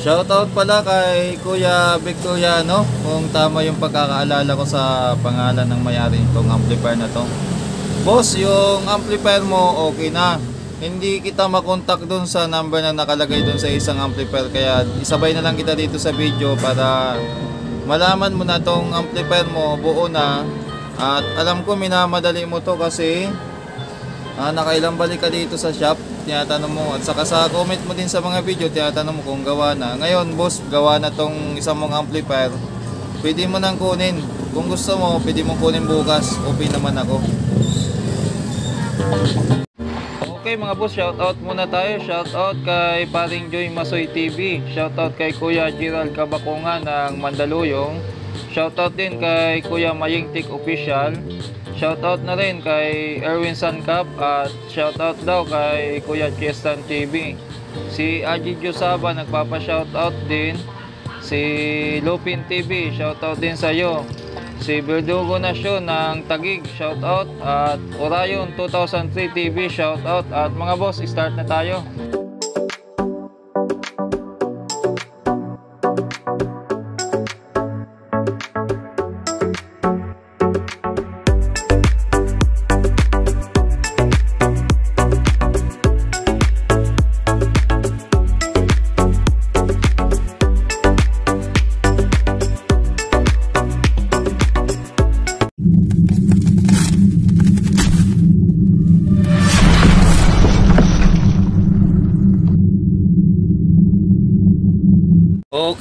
Shoutout pala kay Kuya Victoriano, kung tama yung pagkakaalala ko sa pangalan ng may-ari nitong amplifier na to. Boss, yung amplifier mo okay na. Hindi kita makontak dun sa number na nakalagay dun sa isang amplifier, kaya isabay na lang kita dito sa video para malaman mo na tong amplifier mo buo na. At alam ko minamadali mo to kasi nakailang balik ka dito sa shop, tinatanong mo, at saka sa comment mo din sa mga video, tinatanong mo kung gawa na. Ngayon boss, gawa na tong isang mong amplifier, pwede mo nang kunin. Kung gusto mo, pwede mo kunin bukas, okay naman ako. Okay mga boss, shoutout muna tayo. Shoutout kay Paring Joy Masoy TV, shoutout kay Kuya Gerald Kabakungan ng Mandaluyong, shoutout din kay Kuya Maying Tik Official, shoutout na rin kay Erwin Sancap, at shoutout daw kay Kuya Chestan TV. Si Aji Josaba nagpapa-shoutout din. Si Lupin TV, shoutout din sa iyo. Si Verdugo Nasyon ng Tagig, shoutout. At Orion 2003 TV, shoutout. At mga boss, start na tayo.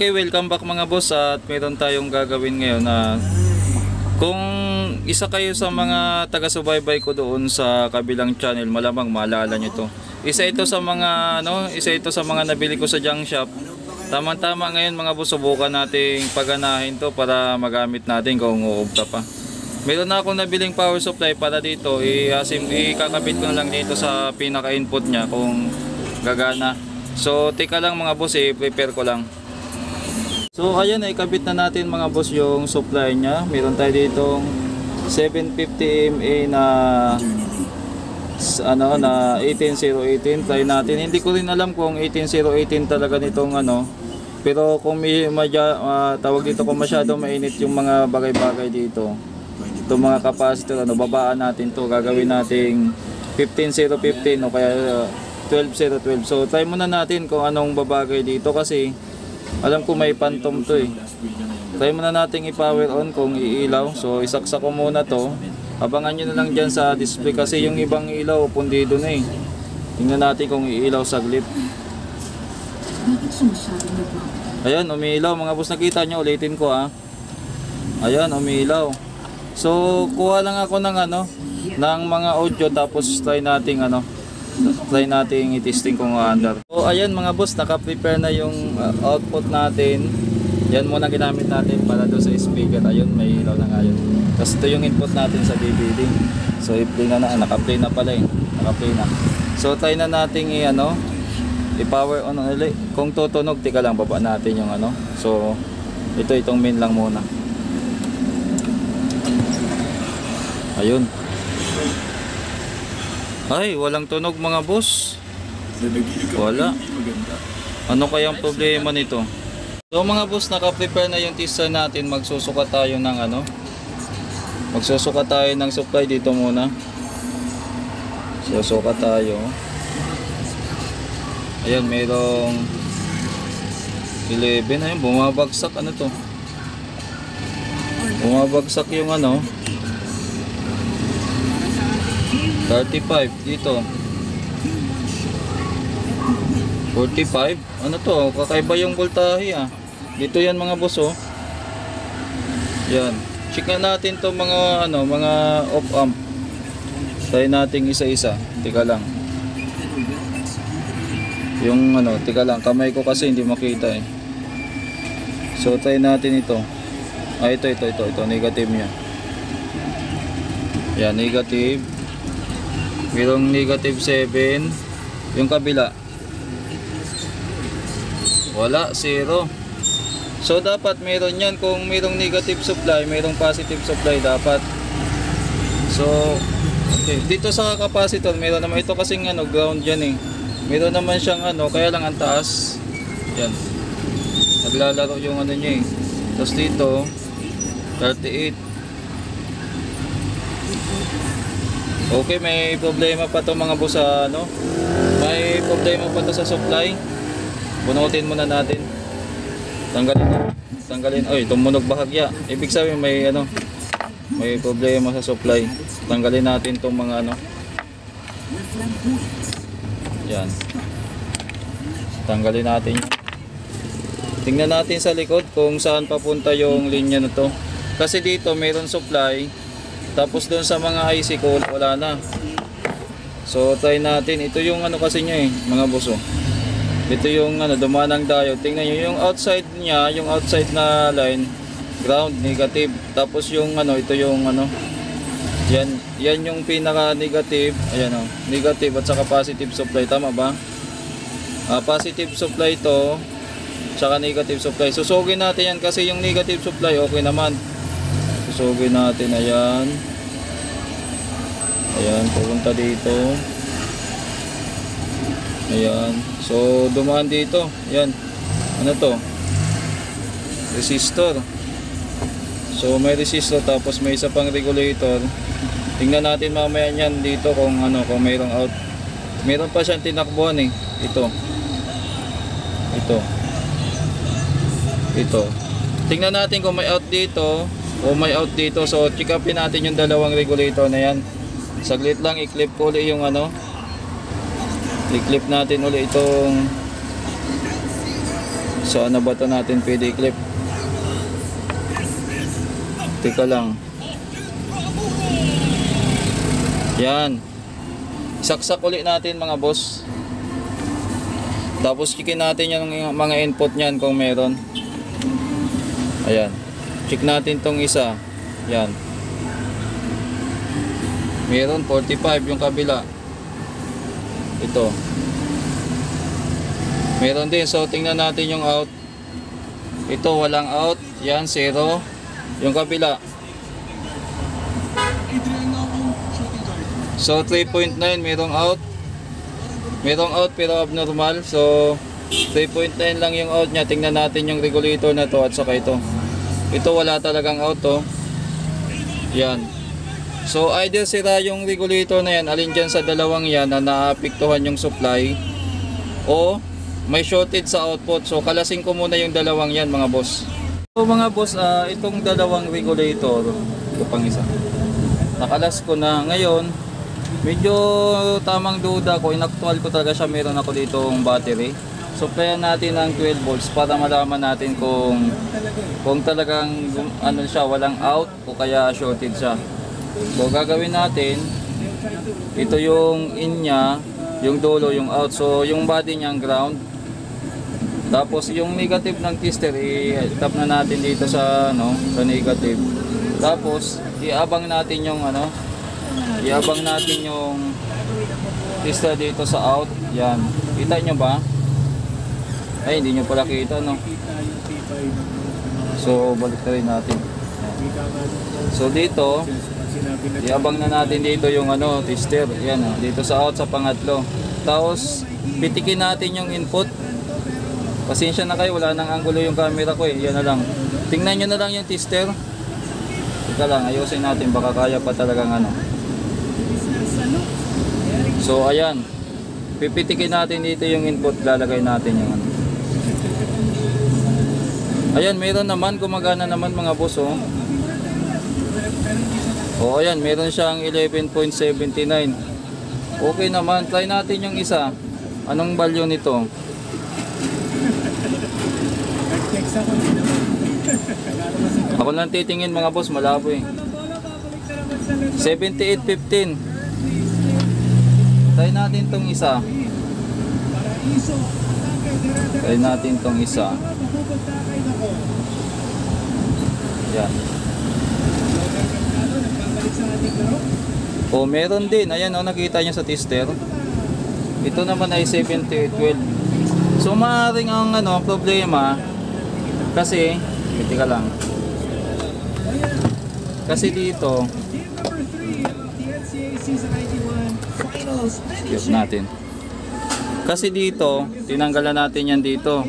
Okay, welcome back mga boss, at meron tayong gagawin ngayon na kung isa kayo sa mga taga-subaybay ko doon sa kabilang channel, malamang maalala nyo to. Isa ito sa mga nabili ko sa junk shop. Tama-tama ngayon mga boss, subukan nating paganahin to para magamit natin kung uubta pa. Meron na akong nabiling power supply para dito, ikakabit ko na lang dito sa pinaka-input niya kung gagana. So tika lang mga boss, i-prepare ko lang. So ayan, ikabit na natin mga boss yung supply niya. Meron tayo ditong 750 mA na 18018. Try natin. Hindi ko rin alam kung 18018 talaga nitong pero kung tawag dito, kung masyado mainit yung mga bagay-bagay dito, itong mga capacitor, babaan natin to. Gagawin nating 15015 o kaya 12012. So try muna natin kung anong babagay dito, kasi alam ko may phantom to eh. Try muna nating i-power on kung iilaw. So isaksak ko muna to. Abangan nyo na lang dyan sa display, kasi yung ibang ilaw pundido na eh. Tingnan natin kung iilaw saglit. Ayan, umiilaw mga boss, nakita nyo, ulitin ko ha. Ayan, umiilaw. So kuha lang ako ng ng mga audio, tapos try nating i-testing kung under. So ayan mga boss, naka-prepare na yung output natin. Yan muna ginamit natin para doon sa speaker. Ayun, may ilaw na ngayon. Tapos ito yung input natin sa DVD. So i-play na, naka-play na pala eh. Naka-play na. So try na nating i-power on ulit. Kung tutunog, tika lang, baba natin yung So itong main lang muna. Ayun. Ay, walang tunog mga boss. Wala. Ano kayang problema nito? So mga boss, naka-prepare na yung tester natin. Magsusuka tayo ng magsusuka tayo ng supply dito muna. Susuka tayo. Ayan, mayroong 11. Ayun, bumabagsak. Ano to? Bumabagsak yung 35 dito. 45. Ano to? Kakaiba yung voltahe ah. Dito yan mga boss oh. Yan. Check na natin to mga mga off amp. Try nating isa-isa. Tika lang. Yung tika lang, kamay ko kasi hindi makita eh. So try natin ito. Ito negative niya. Yan, negative. Mayroong negative 7. Yung kabila, wala, 0. So dapat meron yan. Kung mayroong negative supply, mayroong positive supply dapat. So okay. Dito sa capacitor, meron naman ito kasing ground yan eh. Meron naman siyang kaya lang ang taas. Yan. Naglalaro yung ano niya eh. Tapos dito 38. Okay, may problema pa to mga boss sa ano. May problema pa to sa supply. Bunutin muna natin. Tanggalin. Oy, tumunog bahagya. Ibig sabihin may ano, may problema sa supply. Tanggalin natin tong mga ano. Yan. Tanggalin natin. Tingnan natin sa likod kung saan papunta yung linya na to. Kasi dito mayroon supply. Tapos doon sa mga IC ko wala na. So try natin. Ito yung ano kasi niya eh, mga boss. Ito yung ano, dumaan ng diode. Tingnan niyo yung outside niya, yung outside na line, ground negative. Tapos yung ano, ito yung ano, yan yung pinaka negative. Ayan oh, negative at saka positive supply, tama ba? Positive supply to, saka negative supply. Susugin natin yan kasi yung negative supply okay naman. Susugin natin, ayan. Ayan, pupunta dito. Ayan. So, dumaan dito. Ayan. Ano to? Resistor. So, may resistor tapos may isa pang regulator. Tingnan natin mamaya niyan dito kung ano, kung mayroong out. Meron pa siyang tinakbuhan eh. Ito. Tingnan natin kung may out dito o may out dito. So, check upin natin yung dalawang regulator na yan. Saglit lang, i-clip ko ulit yung ano. I-clip natin ulit itong, so ano ba ito natin pwede i-clip? Teka lang. Yan. Saksak ulit natin mga boss. Tapos checkin natin yung mga input niyan kung meron. Ayan. Check natin tong isa. Yan. Meron 45 yung kabila. Ito. Meron din. So tingnan natin yung out. Ito walang out. Yan 0. Yung kabila. So 3.9 merong out. Merong out pero abnormal. So 3.9 lang yung out niya. Tingnan natin yung regulator na to at saka ito. Ito wala talagang out to. Yan. So either sira yung regulator na yan, alin dyan sa dalawang yan na naapektuhan yung supply, o may shortage sa output. So kalasin ko muna yung dalawang yan mga boss. So mga boss, itong dalawang regulator, ito pang isa, nakalas ko na. Ngayon medyo tamang duda ko, inaktual ko talaga siya. Meron ako ditong battery. Supplyan natin ng 12 volts para malaman natin kung talagang ano siya, walang out o kaya shorted siya. So gagawin natin, ito yung in nya, yung dulo yung out. So yung body niya ground. Tapos yung negative ng tester i-tap na natin dito sa ano, sa negative. Tapos iabang natin yung ano, iabang natin yung tester dito sa out. Yan. Kita nyo ba? Ay, hindi nyo pala kita, no? So balik na rin natin. Yan. So dito iabang na natin dito yung ano, tester. Yan, dito sa out sa pangatlo. Tapos pitikin natin yung input. Pasensya na kayo, wala nang anggulo yung camera ko eh. Yan na lang. Tingnan nyo na lang yung tester. Ika lang, ayusin natin, baka kaya pa talagang ano. So ayan, pipitikin natin dito yung input. Lalagay natin yung ano. Ayan, meron naman, gumagana naman mga boss, oh. O ayan, meron siyang 11.79. Okay naman, try natin yung isa. Anong value nito? Ako lang titingin mga boss, malabo eh. 78.15. Try natin tong isa. Try natin tong isa. Yan. O meron din, ayan o, nakita nyo sa tester. Ito naman ay 78.12. So maaaring ang ano, problema kasi, tika lang. Kasi dito skip natin. Kasi dito, tinanggalan natin yan dito.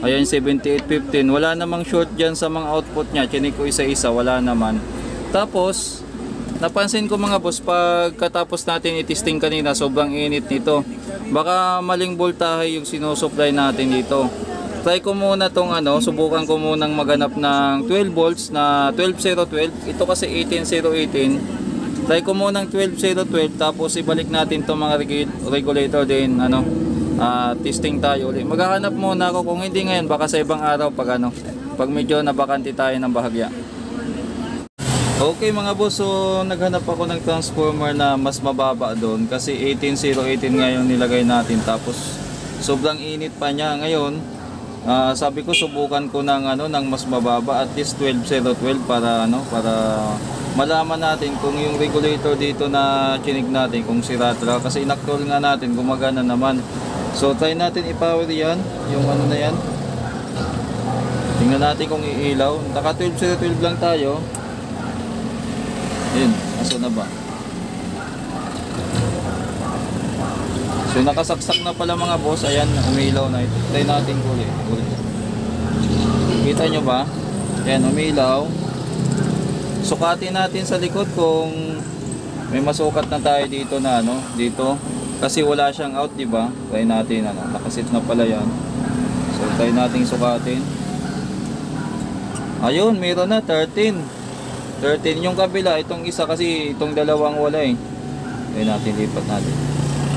Ayan, 7815. Wala namang short dyan sa mga output niya. Chinik ko isa-isa, wala naman. Tapos, napansin ko mga boss, pagkatapos natin i-testing kanina, sobrang init nito. Baka maling voltahe yung sinusupply natin dito. Try ko muna tong subukan ko munang maganap ng 12 volts na 12012. Ito kasi 18018. Try ko munang 12012 tapos ibalik natin tong mga regulator din testing tayo ulit. Maghahanap muna ako, kung hindi ngayon baka sa ibang araw pag medyo nabakante tayo ng bahagya. Okay mga boss, so naghanap ako ng transformer na mas mababa doon kasi 18018 ngayon nilagay natin, tapos sobrang init pa niya ngayon. Sabi ko subukan ko ng mas mababa, at least 12012 para malaman natin kung yung regulator dito na chinig natin kung sira talaga, kasi inaktol nga natin gumagana naman. So try natin i-power yan, yung na yan. Tingnan natin kung iilaw. Naka 12012 lang tayo. Yun, aso na ba? So nakasaksak na pala mga boss. Ayan, umilaw na. Try natin ulit. Kita nyo ba? Ayan, umilaw. Sukatin natin sa likod kung may masukat na tayo dito na dito. Kasi wala siyang out, di ba? Try natin nakasit na pala yan. So try nating sukatin. Ayun, mayroon na 13 yung kabila. Itong isa kasi, itong dalawang wala eh. Try natin, lipat natin.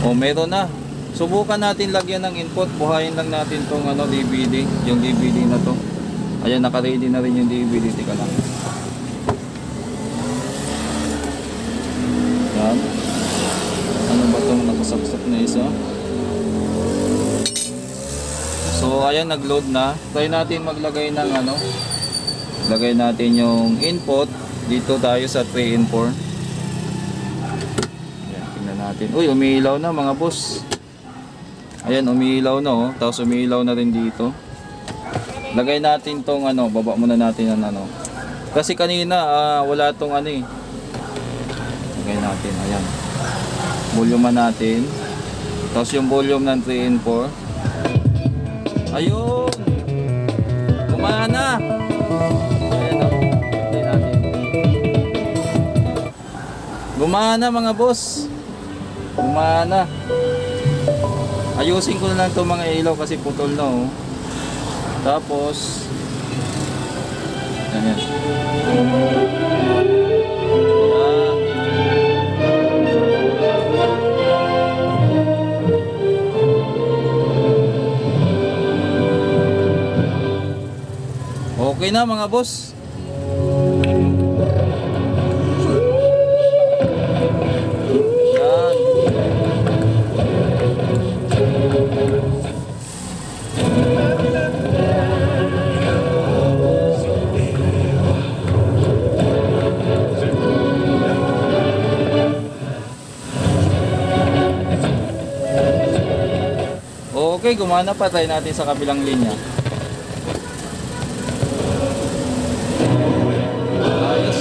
O meron na. Subukan natin lagyan ng input. Buhayin lang natin tong DVD. Yung DVD na to. Ayan, naka-ready na rin yung DVD. Tika lang. Yan. Ano ba itong nakasaksak na isa? So ayan, nag-load na. Try natin maglagay ng lagay natin yung input. Dito tayo sa 3 and 4. Ayan, tingnan natin. Uy, umiilaw na mga boss. Ayan, umiilaw na oh. Tapos umiilaw na rin dito. Lagay natin tong baba muna natin ang kasi kanina wala tong eh. Lagay natin, ayan. Volume natin. Tapos yung volume ng 3 and 4. Ayun! Gumana! Ayan o. Lagay natin. Gumana mga boss. Gumana. Ayusin ko na lang itong mga ilaw kasi putol na oh. Tapos ganyan. Okay na mga boss. Yan. Okay, gumana pa. Try natin sa kabilang linya. Ayos.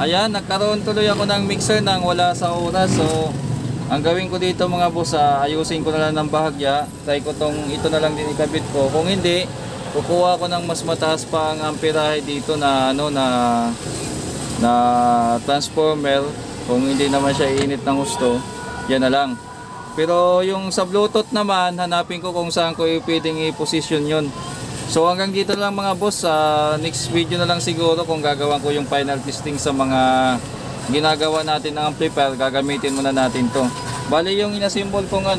Ayan, nagkaroon tuloy ako ng mixer nang wala sa oras. So, ang gawin ko dito mga boss, ayusin ko na lang ng bahagya. Try ko ito na lang din ikabit ko. Kung hindi, kukuha ko ng mas mataas pa ang amperahe dito na na transformer. Kung hindi naman siya iinit ng gusto, yan na lang. Pero yung sa Bluetooth naman, hanapin ko kung saan ko pwedeng i-position yun. So hanggang dito lang mga boss. Next video na lang siguro kung gagawan ko yung final testing sa mga ginagawa natin ng amplifier. Gagamitin muna natin to. Bali yung inasimbol kong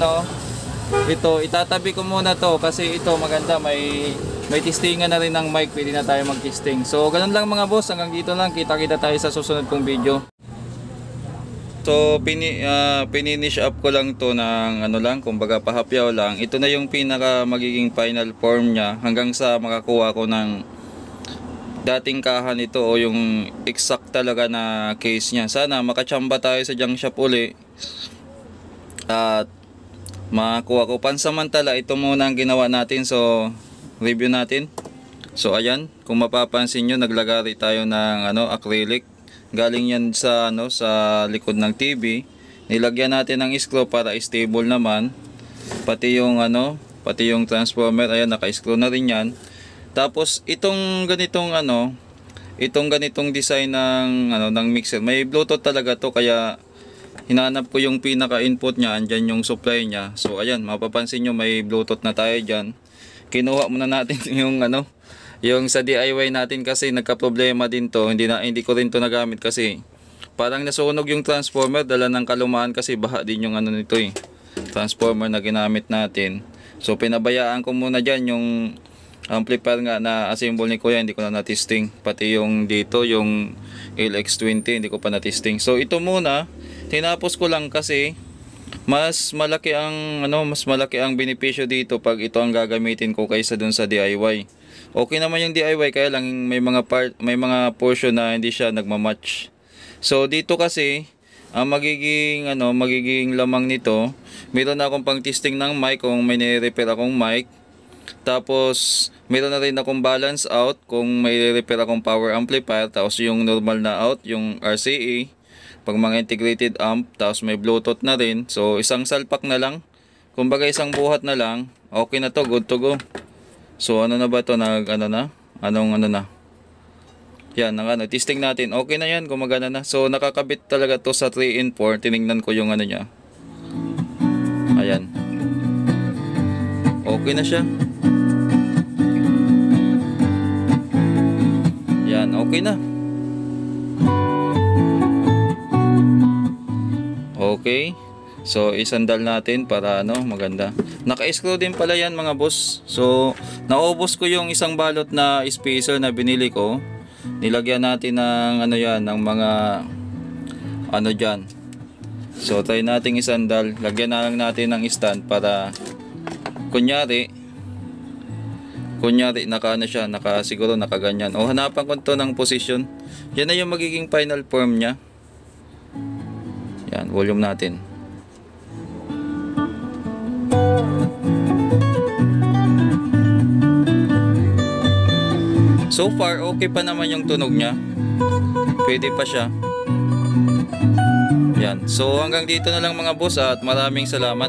ito, itatabi ko muna to kasi ito maganda, may testingan na rin ng mic, pwede na tayo mag-testing. So ganun lang mga boss, hanggang dito lang, kita-kita tayo sa susunod kong video. So pininish up ko lang to ng kumbaga pahapyaw lang. Ito na yung pinaka magiging final form niya hanggang sa makakuha ko ng dating kahan ito o yung exact talaga na case niya. Sana makachamba tayo sa junk shop uli at makakuha ko. Pansamantala ito muna ang ginawa natin. So review natin. So ayan, kung mapapansin nyo, naglagari tayo ng acrylic. Galing yan sa sa likod ng TV. Nilagyan natin ng screw para stable naman. Pati yung pati yung transformer, ayan, naka-screw na rin yan. Tapos itong ganitong itong ganitong design ng ng mixer, may Bluetooth talaga to, kaya hinanap ko yung pinaka-input niya, andyan yung supply niya. So ayan, mapapansin nyo may Bluetooth na tayo dyan. Kinuha muna natin yung yung sa DIY natin kasi nagka-problema din to. Hindi ko rin to nagamit kasi parang nasunog yung transformer, dala ng kalumaan kasi baha din yung nito transformer na ginamit natin. So pinabayaan ko muna dyan yung amplifier nga na assemble ni Kuya, hindi ko na na-testing. Pati yung dito, yung LX20, hindi ko pa na-testing. So ito muna, tinapos ko lang kasi mas malaki ang benepisyo dito pag ito ang gagamitin ko kaysa dun sa DIY. Okay naman yung DIY, kaya lang may mga portion na hindi siya nagma-match. So dito kasi ang magiging lamang nito, meron na akong pang testing ng mic kung may nire-repair akong mic. Tapos meron na rin akong balance out kung may repair akong power amplifier. Tapos yung normal na out, yung RCA pag mga integrated amp. Tapos may Bluetooth na rin. So isang salpak na lang, kumbaga isang buhat na lang, okay na to, good to go. So na ba to, anong na yan, testing natin, okay na yan, gumagana na. So nakakabit talaga to sa 3-in-4. Tinignan ko yung niya, ayan, okay na siya. Yan, okay na. Okay. So isandal natin para maganda. Naka-screw din pala yan mga boss. So naubos ko yung isang balot na spacer na binili ko. Nilagyan natin ng ng mga dyan. So try nating isandal. Lagyan na lang natin ng stand para kunyari siya, siguro nakaganyan. O hanapan ko to ng position. Yan na yung magiging final form niya. Yan, volume natin. So far, okay pa naman yung tunog niya. Pwede pa siya. Yan. So hanggang dito na lang mga boss at maraming salamat.